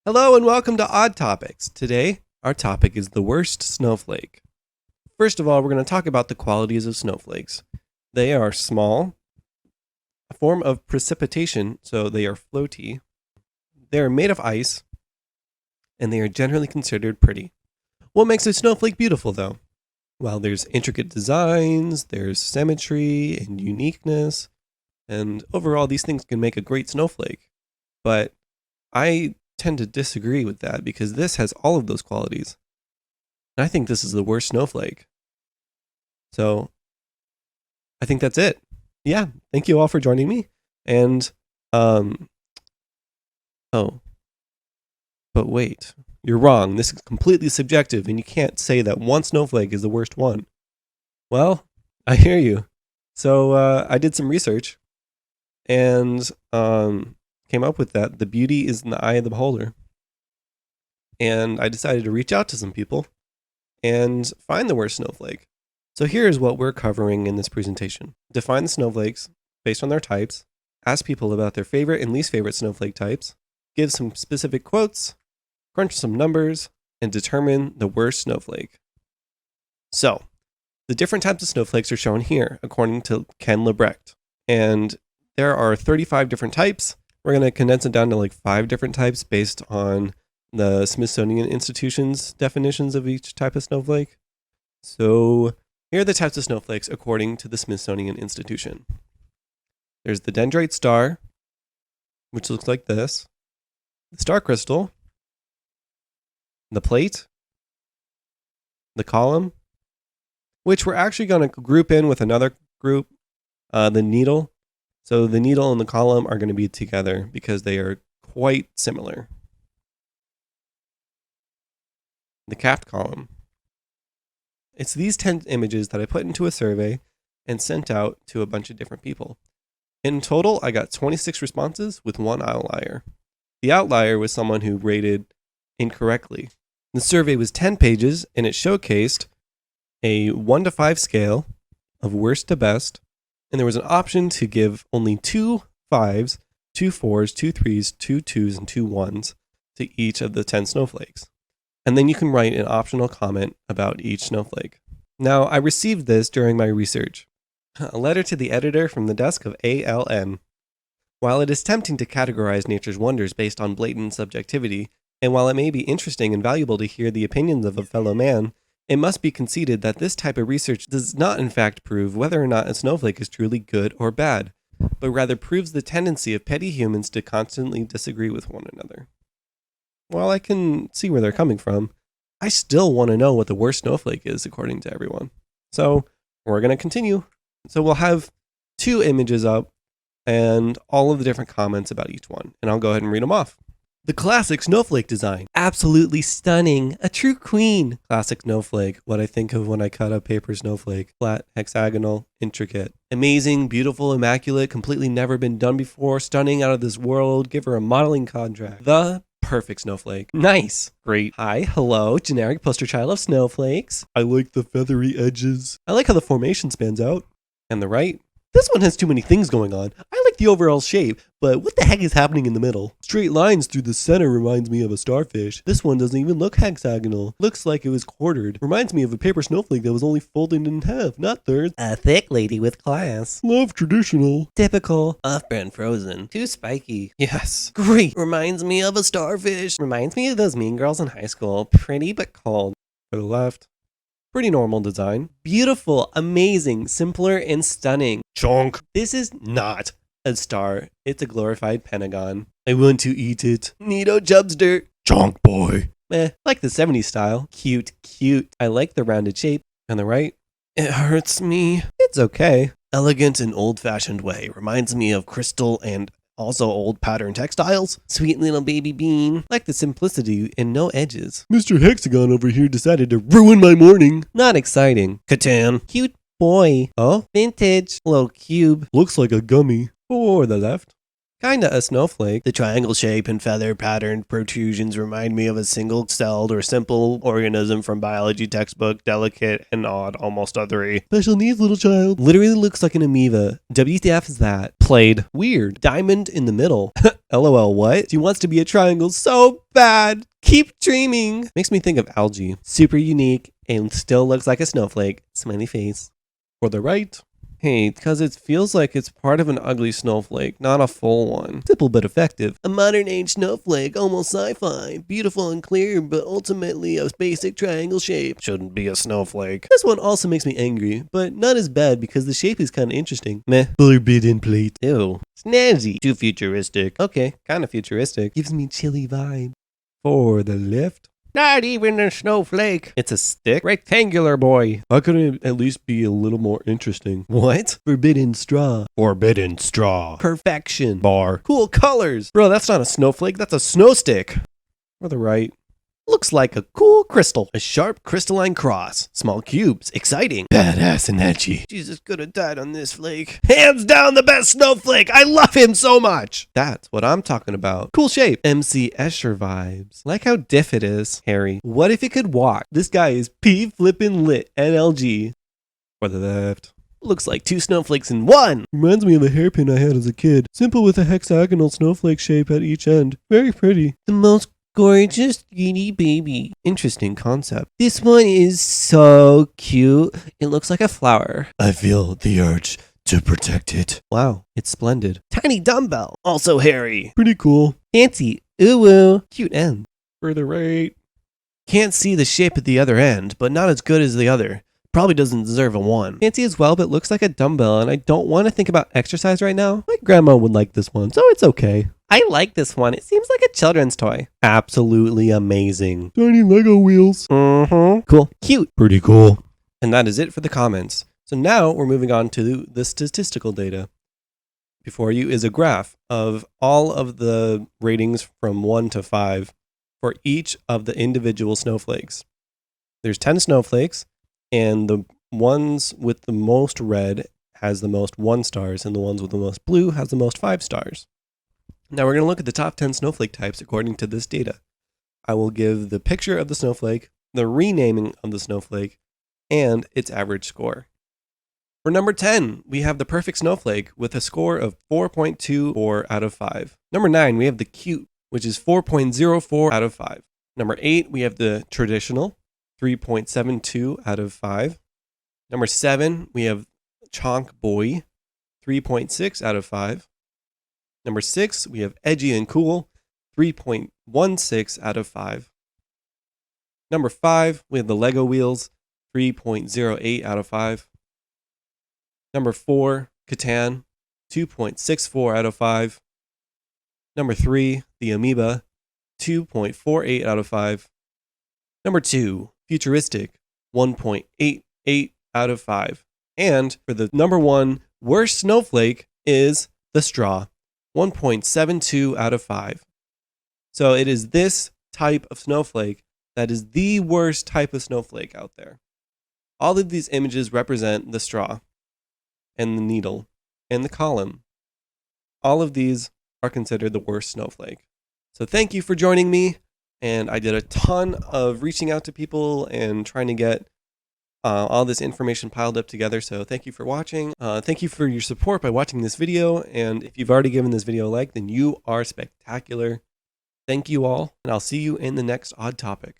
Hello and welcome to Odd Topics. Today, our topic is the worst snowflake. First of all, we're going to talk about the qualities of snowflakes. They are small, a form of precipitation, so they are floaty. They are made of ice, and they are generally considered pretty. What makes a snowflake beautiful, though? Well, there's intricate designs, there's symmetry and uniqueness, and overall, these things can make a great snowflake. But I tend to disagree with that because this has all of those qualities. And I think this is the worst snowflake. So I think that's it. Yeah, thank you all for joining me. And but wait, you're wrong. This is completely subjective and you can't say that one snowflake is the worst one. Well, I hear you. So I did some research and came up with that the beauty is in the eye of the beholder. And I decided to reach out to some people and find the worst snowflake. So here's what we're covering in this presentation. Define the snowflakes based on their types, ask people about their favorite and least favorite snowflake types, give some specific quotes, crunch some numbers, and determine the worst snowflake. So, the different types of snowflakes are shown here according to Ken Lebrecht. And there are 35 different types. We're going to condense it down to like 5 different types based on the Smithsonian Institution's definitions of each type of snowflake. So here are the types of snowflakes according to the Smithsonian Institution. There's the dendrite star, which looks like this, the star crystal, the plate, the column, which we're actually going to group in with another group, the needle. So the needle and the column are going to be together because they are quite similar. The capped column. It's these 10 images that I put into a survey and sent out to a bunch of different people. In total, I got 26 responses with one outlier. The outlier was someone who rated incorrectly. The survey was 10 pages and it showcased a 1 to 5 scale of worst to best. And there was an option to give only 2 5s, 2 4s, 2 3s, 2 2s, and 2 1s to each of the 10 snowflakes. And then you can write an optional comment about each snowflake. Now, I received this during my research. A letter to the editor from the desk of ALN. While it is tempting to categorize nature's wonders based on blatant subjectivity, and while it may be interesting and valuable to hear the opinions of a fellow man, it must be conceded that this type of research does not in fact prove whether or not a snowflake is truly good or bad, but rather proves the tendency of petty humans to constantly disagree with one another. While I can see where they're coming from, I still want to know what the worst snowflake is according to everyone. So we're going to continue. So we'll have 2 images up and all of the different comments about each one, and I'll go ahead and read them off. The classic snowflake design. Absolutely stunning. A true queen. Classic snowflake. What I think of when I cut a paper snowflake. Flat, hexagonal, intricate. Amazing, beautiful, immaculate, completely never been done before, stunning, out of this world. Give her a modeling contract. The perfect snowflake. Nice. Great. Hi, hello, generic poster child of snowflakes. I like the feathery edges. I like how the formation spans out. And the right. This one has too many things going on. I like the overall shape, but what the heck is happening in the middle? Straight lines through the center reminds me of a starfish. This one doesn't even look hexagonal. Looks like it was quartered. Reminds me of a paper snowflake that was only folded in half, not thirds. A thick lady with class. Love traditional. Typical. Off-brand frozen. Too spiky. Yes. Great. Reminds me of a starfish. Reminds me of those mean girls in high school. Pretty but cold. For the left. Pretty normal design. Beautiful, amazing, simpler, and stunning. Chonk. This is not a star. It's a glorified pentagon. I want to eat it. Neato Jubster. Chonk boy. Like the 70s style. Cute, cute. I like the rounded shape. On the right. It hurts me. It's okay. Elegant and old-fashioned way. Reminds me of crystal and also old pattern textiles. Sweet little baby bean. Like the simplicity and no edges. Mr. Hexagon over here decided to ruin my morning. Not exciting. Catan. Cute boy. Oh, vintage. Little cube. Looks like a gummy. For the left. Kinda a snowflake. The triangle shape and feather patterned protrusions remind me of a single-celled or simple organism from biology textbook, delicate and odd, almost othery. Special needs, little child. Literally looks like an amoeba. WTF is that? Played. Weird. Diamond in the middle. LOL, what? She wants to be a triangle so bad. Keep dreaming. Makes me think of algae. Super unique and still looks like a snowflake. Smiley face. For the right. Hey, because it feels like it's part of an ugly snowflake, not a full one. Simple but effective. A modern age snowflake, almost sci-fi. Beautiful and clear, but ultimately a basic triangle shape. Shouldn't be a snowflake. This one also makes me angry, but not as bad because the shape is kind of interesting. Meh. Forbidden plate. Ew. Snazzy. Too futuristic. Okay, kind of futuristic. Gives me chilly vibe. For the left. Not even a snowflake. It's a stick. Rectangular boy. How could it at least be a little more interesting? What? Forbidden straw. Forbidden straw. Perfection. Bar. Cool colors. Bro, that's not a snowflake. That's a snow stick. For the right. Looks like a cool crystal. A sharp crystalline cross. Small cubes. Exciting. Badass and edgy. Jesus could have died on this flake. Hands down the best snowflake. I love him so much. That's what I'm talking about. Cool shape. MC Escher vibes. Like how diff it is. Harry. What if it could walk? This guy is P flippin' lit. NLG. For the left. Looks like two snowflakes in one. Reminds me of a hairpin I had as a kid. Simple with a hexagonal snowflake shape at each end. Very pretty. The most gorgeous skinny baby. Interesting concept. This one is so cute. It looks like a flower. I feel the urge to protect it. Wow, it's splendid. Tiny dumbbell. Also hairy. Pretty cool. Fancy. Ooh woo. Cute end. Further right. Can't see the shape at the other end, but not as good as the other. Probably doesn't deserve a 1. Fancy as well, but looks like a dumbbell, and I don't want to think about exercise right now. My grandma would like this one, so it's okay. I like this one. It seems like a children's toy. Absolutely amazing. Tiny Lego wheels. Cool. Cute. Pretty cool. And that is it for the comments. So now we're moving on to the statistical data. Before you is a graph of all of the ratings from 1 to 5 for each of the individual snowflakes. There's 10 snowflakes, and the ones with the most red has the most 1 stars, and the ones with the most blue has the most 5 stars. Now we're going to look at the top 10 snowflake types according to this data. I will give the picture of the snowflake, the renaming of the snowflake, and its average score. For number 10, we have the perfect snowflake with a score of 4.24 out of 5. Number 9, we have the cute, which is 4.04 out of 5. Number 8, we have the traditional, 3.72 out of 5. Number 7, we have Chonk Boy, 3.6 out of 5. Number 6, we have Edgy and Cool, 3.16 out of 5. Number 5, we have the Lego Wheels, 3.08 out of 5. Number 4, Catan, 2.64 out of 5. Number 3, the Amoeba, 2.48 out of 5. Number 2, Futuristic, 1.88 out of 5. And for the number 1 worst snowflake is the Straw, 1.72 out of 5. So it is this type of snowflake that is the worst type of snowflake out there. All of these images represent the straw and the needle and the column. All of these are considered the worst snowflake. So thank you for joining me. And I did a ton of reaching out to people and trying to get all this information piled up together. So thank you for watching. Thank you for your support by watching this video. And if you've already given this video a like, then you are spectacular. Thank you all, and I'll see you in the next odd topic.